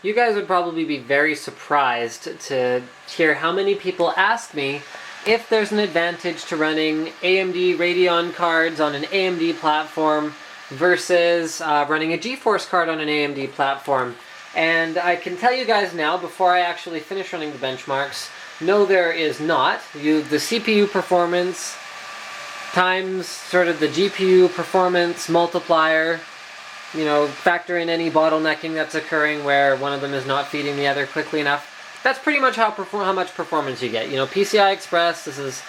You guys would probably be very surprised to hear how many people ask me if there's an advantage to running AMD Radeon cards on an AMD platform versus running a GeForce card on an AMD platform. And I can tell you guys now, before I actually finish running the benchmarks, no, there is not. The CPU performance times sort of the GPU performance multiplier, you know, factor in any bottlenecking that's occurring where one of them is not feeding the other quickly enough. That's pretty much how much performance you get. You know, PCI Express, this is,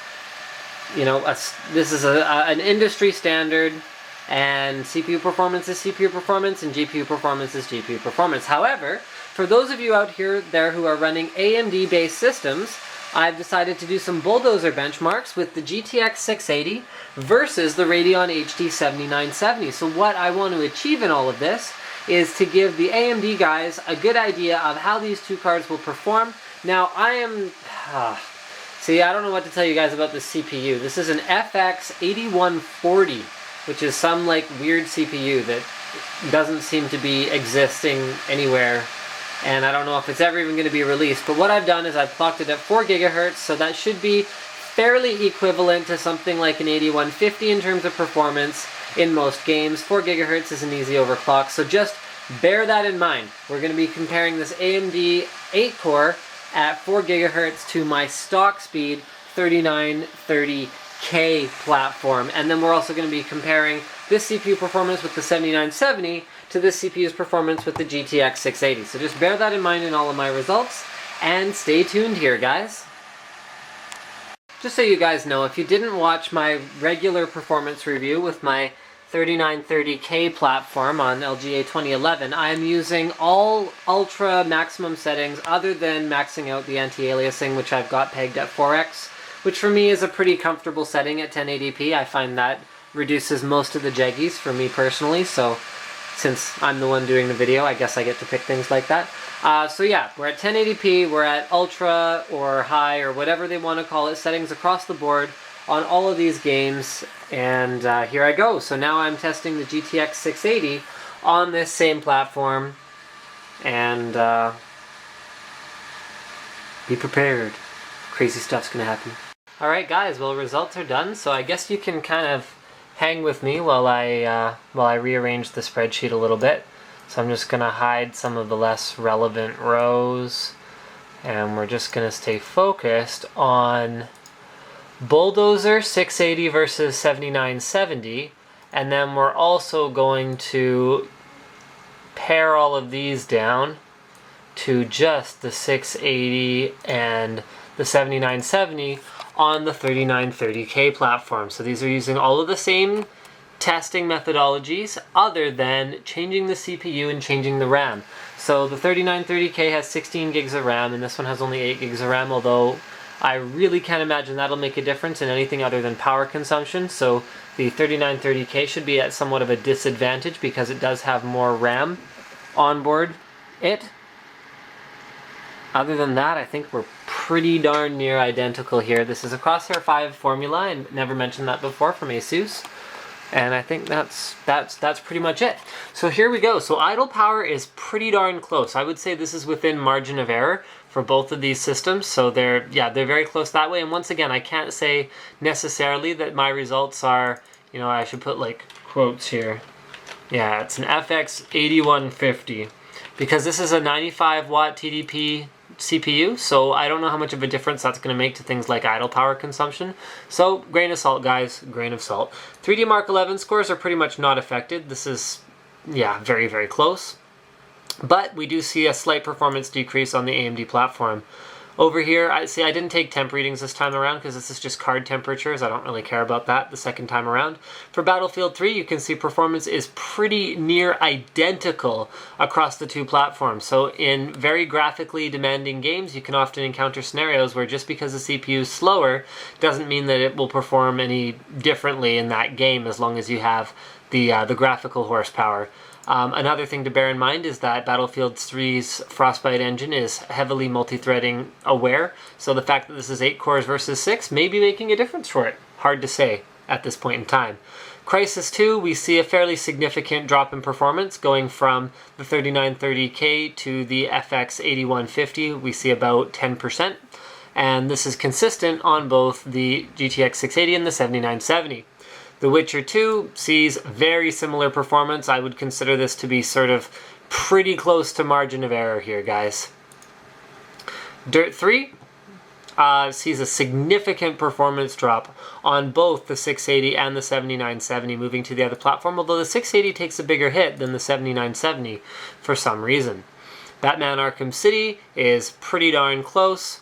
you know, an industry standard, and CPU performance is CPU performance, and GPU performance is GPU performance. However, for those of you out there who are running AMD-based systems, I've decided to do some Bulldozer benchmarks with the GTX 680 versus the Radeon HD 7970. So what I want to achieve in all of this is to give the AMD guys a good idea of how these two cards will perform. Now, I don't know what to tell you guys about this CPU. This is an FX-8150, which is some like weird CPU that doesn't seem to be existing anywhere. And I don't know if it's ever even going to be released. But what I've done is I've clocked it at 4 gigahertz, so that should be fairly equivalent to something like an 8150 in terms of performance in most games. 4 gigahertz is an easy overclock, so just bear that in mind. We're going to be comparing this AMD 8-core at 4 gigahertz to my stock speed 3930K platform. And then we're also going to be comparing this CPU performance with the 7970 to this CPU's performance with the GTX 680. So just bear that in mind in all of my results, and stay tuned here, guys. Just so you guys know, if you didn't watch my regular performance review with my 3930K platform on LGA 2011, I am using all ultra maximum settings other than maxing out the anti-aliasing, which I've got pegged at 4x, which for me is a pretty comfortable setting at 1080p. I find that reduces most of the jaggies for me personally, so since I'm the one doing the video, I guess I get to pick things like that. So yeah, we're at 1080p, we're at ultra or high or whatever they want to call it, settings across the board on all of these games, and here I go. So now I'm testing the GTX 680 on this same platform, and be prepared. Crazy stuff's gonna happen. Alright guys, well, results are done, so I guess you can kind of hang with me while I rearrange the spreadsheet a little bit. So I'm just going to hide some of the less relevant rows, and we're just going to stay focused on Bulldozer 680 versus 7970, and then we're also going to pare all of these down to just the 680 and the 7970 on the 3930K platform. So these are using all of the same testing methodologies other than changing the CPU and changing the RAM. So the 3930K has 16 gigs of RAM and this one has only 8 gigs of RAM, although I really can't imagine that'll make a difference in anything other than power consumption. So the 3930K should be at somewhat of a disadvantage because it does have more RAM on board it. Other than that, I think we're pretty darn near identical here. This is a Crosshair 5 formula, and never mentioned that before, from ASUS. And I think that's pretty much it. So here we go. So idle power is pretty darn close. I would say this is within margin of error for both of these systems. So they're very close that way. And once again, I can't say necessarily that my results are, you know, I should put like quotes here. Yeah, it's an FX-8150 because this is a 95 watt TDP CPU, so I don't know how much of a difference that's going to make to things like idle power consumption. So grain of salt, guys, grain of salt. 3D Mark 11 scores are pretty much not affected. This is, yeah, very, very close. But we do see a slight performance decrease on the AMD platform. Over here, I didn't take temp readings this time around because this is just card temperatures. I don't really care about that the second time around. For Battlefield 3, you can see performance is pretty near identical across the two platforms. So in very graphically demanding games, you can often encounter scenarios where just because the CPU is slower doesn't mean that it will perform any differently in that game as long as you have the graphical horsepower. Another thing to bear in mind is that Battlefield 3's Frostbite engine is heavily multi-threading aware, so the fact that this is 8 cores versus 6 may be making a difference for it. Hard to say at this point in time. Crysis 2, we see a fairly significant drop in performance going from the 3930K to the FX-8150. We see about 10%, and this is consistent on both the GTX 680 and the 7970. The Witcher 2 sees very similar performance. I would consider this to be sort of pretty close to margin of error here, guys. Dirt 3 sees a significant performance drop on both the 680 and the 7970 moving to the other platform, although the 680 takes a bigger hit than the 7970 for some reason. Batman Arkham City is pretty darn close,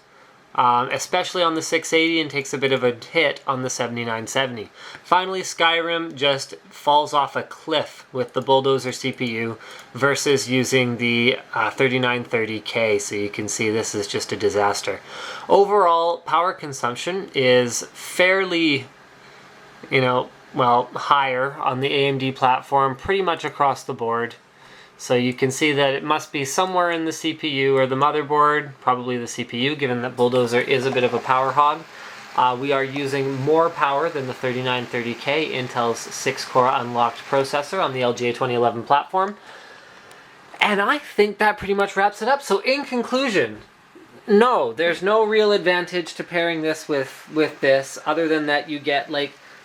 especially on the 680, and takes a bit of a hit on the 7970. Finally, Skyrim just falls off a cliff with the Bulldozer CPU versus using the 3930K, so you can see this is just a disaster. Overall, power consumption is fairly, higher on the AMD platform, pretty much across the board. So you can see that it must be somewhere in the CPU or the motherboard, probably the CPU, given that Bulldozer is a bit of a power hog. We are using more power than the 3930K, Intel's 6-core unlocked processor on the LGA 2011 platform. And I think that pretty much wraps it up. So in conclusion, no, there's no real advantage to pairing this with this, other than that you get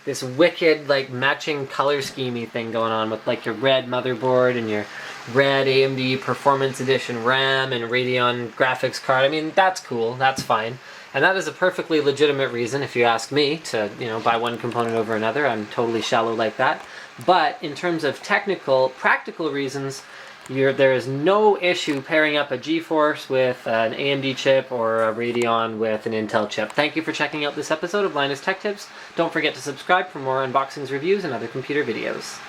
this wicked matching color schemey thing going on with your red motherboard and your red AMD Performance Edition RAM and Radeon graphics card. I mean, that's cool, that's fine. And that is a perfectly legitimate reason, if you ask me, to buy one component over another. I'm totally shallow like that. But in terms of technical, practical reasons, there is no issue pairing up a GeForce with an AMD chip or a Radeon with an Intel chip. Thank you for checking out this episode of Linus Tech Tips. Don't forget to subscribe for more unboxings, reviews, and other computer videos.